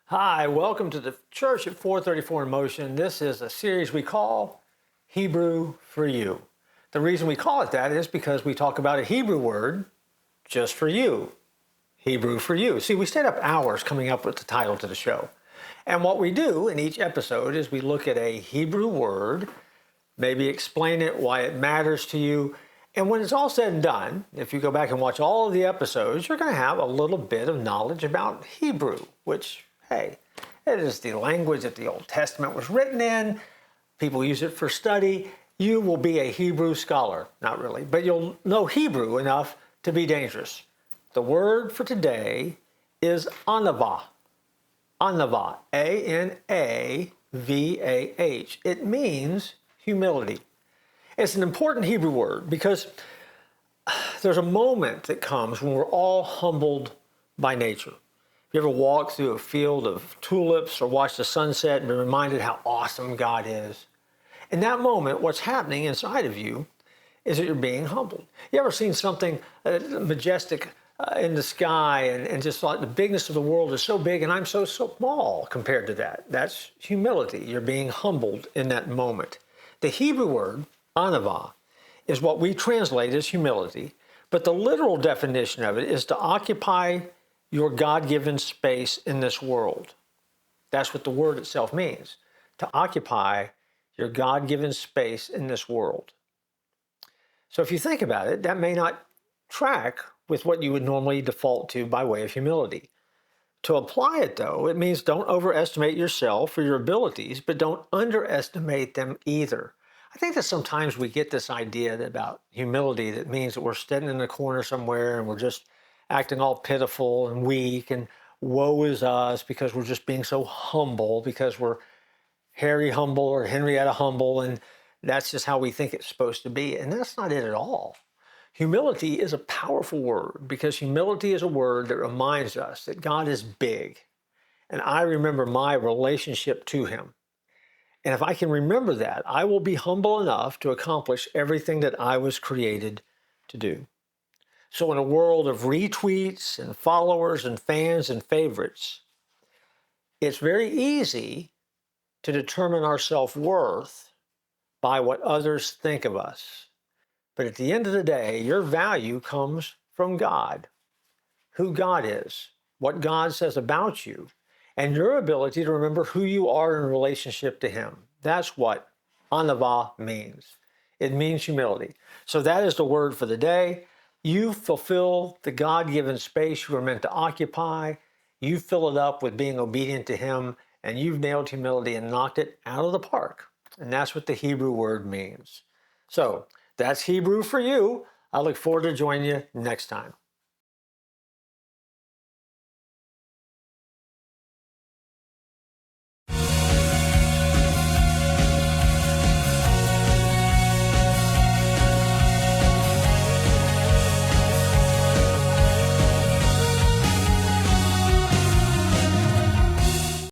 Hi, welcome to the Church at 434 in Motion. This is a series we call Hebrew for You. The reason we call it that is because we talk about a Hebrew word just for you. Hebrew for You. See, we stayed up hours coming up with the title to the show. And what we do in each episode is we look at a Hebrew word, maybe explain it, why it matters to you. And when it's all said and done, if you go back and watch all of the episodes, you're going to have a little bit of knowledge about Hebrew, which, hey, it is the language that the Old Testament was written in. People use it for study. You will be a Hebrew scholar. Not really, but you'll know Hebrew enough to be dangerous. The word for today is anavah. Anavah, A-N-A-V-A-H. It means humility. It's an important Hebrew word because there's a moment that comes when we're all humbled by nature. You ever walk through a field of tulips or watch the sunset and be reminded how awesome God is? In that moment, what's happening inside of you is that you're being humbled. You ever seen something majestic in the sky and just thought the bigness of the world is so big and I'm so small compared to that? That's humility. You're being humbled in that moment. The Hebrew word, anavah, is what we translate as humility, but the literal definition of it is to occupy your God-given space in this world. That's what the word itself means, to occupy your God-given space in this world. So if you think about it, that may not track with what you would normally default to by way of humility. To apply it, though, it means don't overestimate yourself or your abilities, but don't underestimate them either. I think that sometimes we get this idea about humility that means that we're standing in a corner somewhere and we're just acting all pitiful and weak and woe is us because we're just being so humble because we're Harry humble or Henrietta humble, and that's just how we think it's supposed to be. And that's not it at all. Humility is a powerful word because humility is a word that reminds us that God is big. And I remember my relationship to him. And if I can remember that, I will be humble enough to accomplish everything that I was created to do. So in a world of retweets and followers and fans and favorites, it's very easy to determine our self-worth by what others think of us. But at the end of the day, your value comes from God, who God is, what God says about you, and your ability to remember who you are in relationship to him. That's what anavah means. It means humility. So that is the word for the day. You fulfill the God-given space you were meant to occupy. You fill it up with being obedient to him, and you've nailed humility and knocked it out of the park. And that's what the Hebrew word means. So that's Hebrew for you. I look forward to joining you next time.